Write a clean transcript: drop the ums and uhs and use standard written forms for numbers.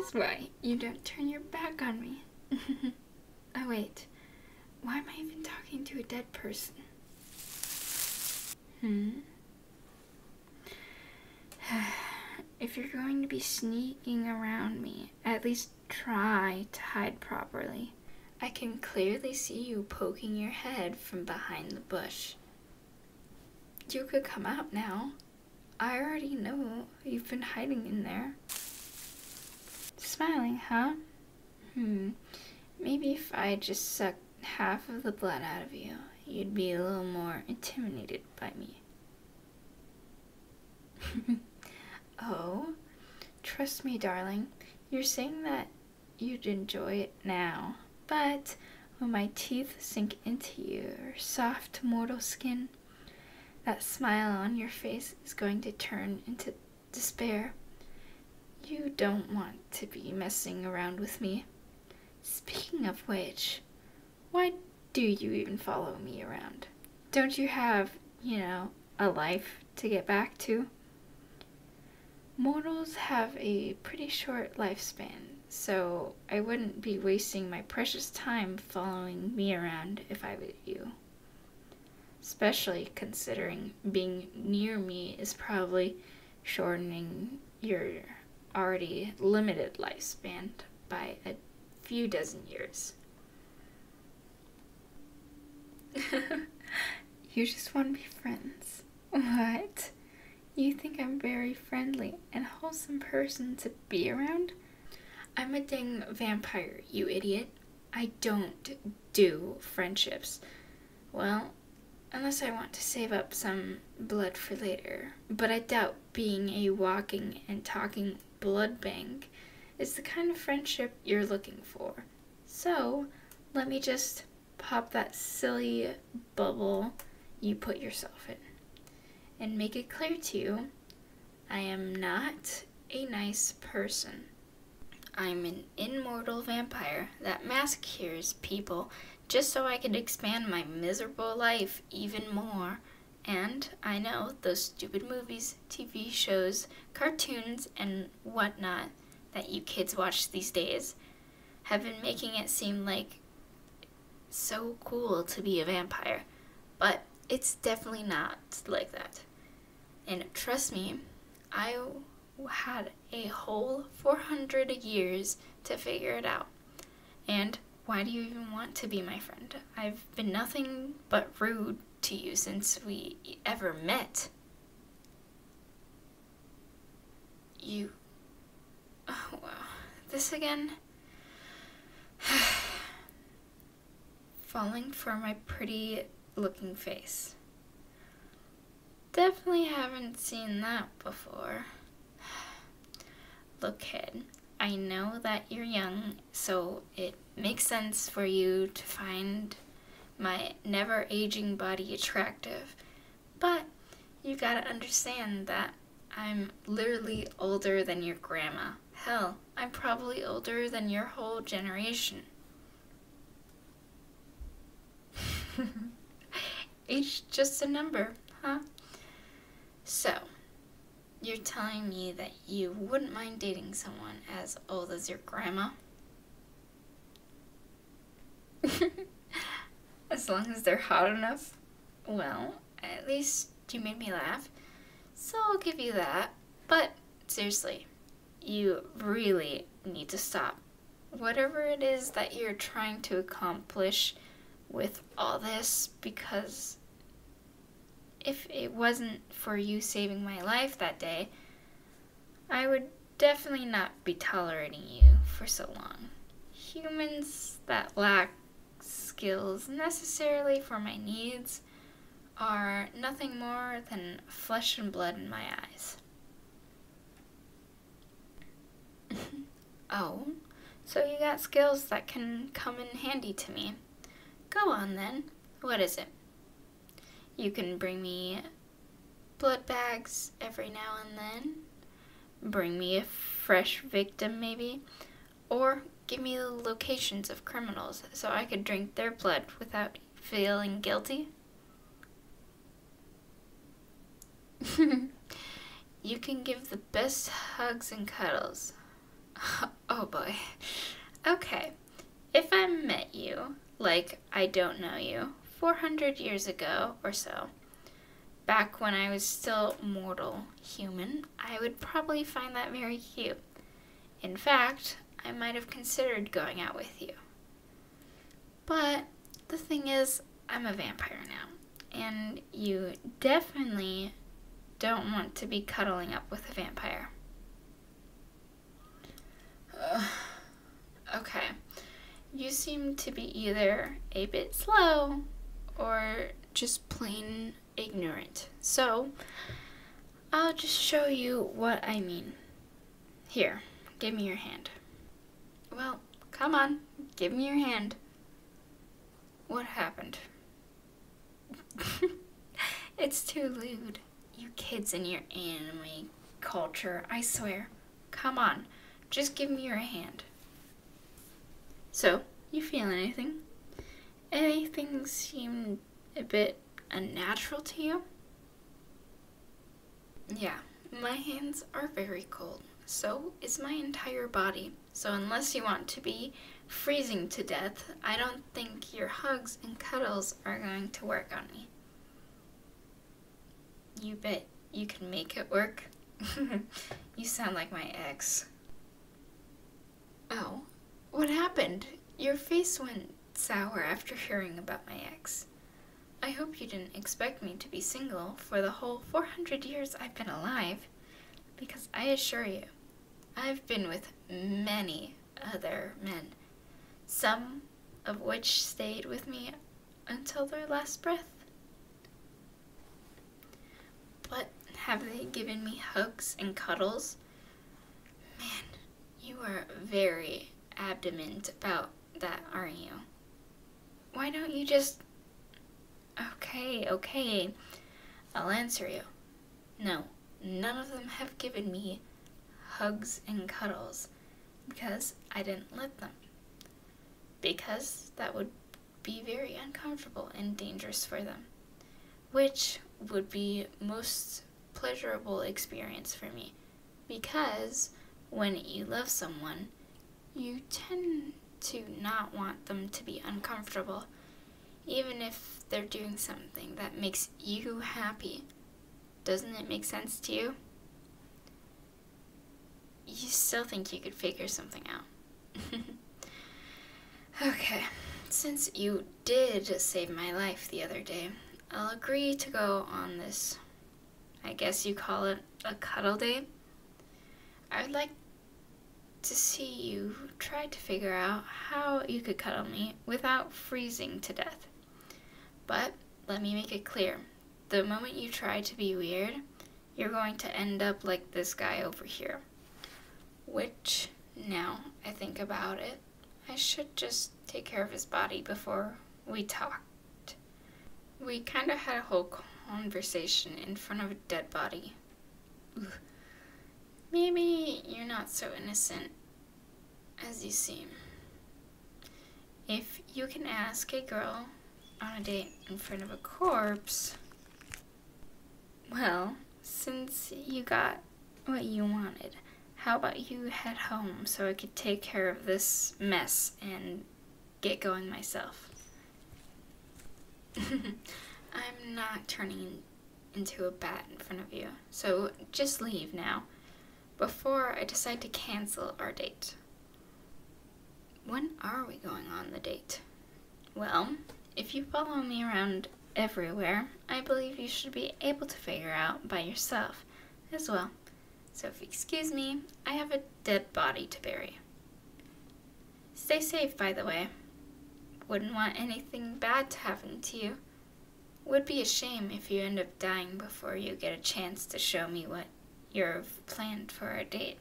is why you don't turn your back on me. Oh wait, why am I even talking to a dead person? If you're going to be sneaking around me, at least try to hide properly. I can clearly see you poking your head from behind the bush. You could come out now. I already know you've been hiding in there. Smiling, huh? Maybe if I just sucked half of the blood out of you, you'd be a little more intimidated by me. Oh, trust me, darling. You're saying that you'd enjoy it now, but when my teeth sink into your soft mortal skin, that smile on your face is going to turn into despair. You don't want to be messing around with me. Speaking of which, why do you even follow me around? Don't you have, a life to get back to? Mortals have a pretty short lifespan, so I wouldn't be wasting my precious time following me around if I were you. Especially considering being near me is probably shortening your already limited lifespan by a few dozen years. You just want to be friends. What? You think I'm very friendly and wholesome person to be around? I'm a dang vampire, you idiot. I don't do friendships. Well, unless I want to save up some blood for later. But I doubt being a walking and talking blood bank is the kind of friendship you're looking for. So, let me just pop that silly bubble you put yourself in and make it clear to you, I am not a nice person. I'm an immortal vampire that massacres people just so I can expand my miserable life even more. And I know those stupid movies, TV shows, cartoons, and whatnot that you kids watch these days have been making it seem like so cool to be a vampire. But it's definitely not like that. And trust me, I had a whole 400 years to figure it out. And why do you even want to be my friend? I've been nothing but rude to you since we ever met. Oh, wow. This again? Falling for my pretty looking face. Definitely haven't seen that before. Look, kid, I know that you're young, so it makes sense for you to find my never-aging body attractive, but you gotta understand that I'm literally older than your grandma. Hell, I'm probably older than your whole generation. Age just a number, huh? So, you're telling me that you wouldn't mind dating someone as old as your grandma? As long as they're hot enough? Well, at least you made me laugh, so I'll give you that. But seriously, you really need to stop. Whatever it is that you're trying to accomplish with all this, because if it wasn't for you saving my life that day, I would definitely not be tolerating you for so long. Humans that lack skills necessarily for my needs are nothing more than flesh and blood in my eyes. Oh, so you got skills that can come in handy to me. Go on then. What is it? You can bring me blood bags every now and then, bring me a fresh victim maybe, or give me the locations of criminals so I could drink their blood without feeling guilty. You can give the best hugs and cuddles. Oh boy. Okay. If I met you, like I don't know you, 400 years ago or so, back when I was still mortal human, I would probably find that very cute. In fact, I might have considered going out with you. But the thing is, I'm a vampire now, and you definitely don't want to be cuddling up with a vampire. Okay. You seem to be either a bit slow or just plain ignorant. So, I'll just show you what I mean. Here, give me your hand. Well, come on, give me your hand. What happened? It's too lewd. You kids and your anime culture, I swear. Come on, just give me your hand. So, you feel anything? Anything seem a bit unnatural to you? Yeah, my hands are very cold. So is my entire body. So unless you want to be freezing to death, I don't think your hugs and cuddles are going to work on me. You bet you can make it work? You sound like my ex. Oh, what happened? Your face went sour after hearing about my ex. I hope you didn't expect me to be single for the whole 400 years I've been alive, because I assure you, I've been with many other men, some of which stayed with me until their last breath. But have they given me hugs and cuddles? Man, you are very adamant about that, aren't you? Why don't you just... Okay, I'll answer you. No, none of them have given me hugs and cuddles because I didn't let them. Because that would be very uncomfortable and dangerous for them, which would be most pleasurable experience for me, because when you love someone, you tend to not want them to be uncomfortable, even if they're doing something that makes you happy. Doesn't it make sense to you? You still think you could figure something out. Okay, since you did save my life the other day, I'll agree to go on this, I guess you call it a cuddle date. I would like to see you try to figure out how you could cuddle me without freezing to death. But let me make it clear, the moment you try to be weird, you're going to end up like this guy over here. Which, now I think about it, I should just take care of his body before we talked. We kind of had a whole conversation in front of a dead body. Ugh. Maybe you're not so innocent as you seem. If you can ask a girl on a date in front of a corpse, well, since you got what you wanted, how about you head home so I could take care of this mess and get going myself? I'm not turning into a bat in front of you, so just leave now, before I decide to cancel our date. When are we going on the date? Well, if you follow me around everywhere, I believe you should be able to figure out by yourself as well. So if you excuse me, I have a dead body to bury. Stay safe, by the way. Wouldn't want anything bad to happen to you. Would be a shame if you end up dying before you get a chance to show me what you've planned for our date.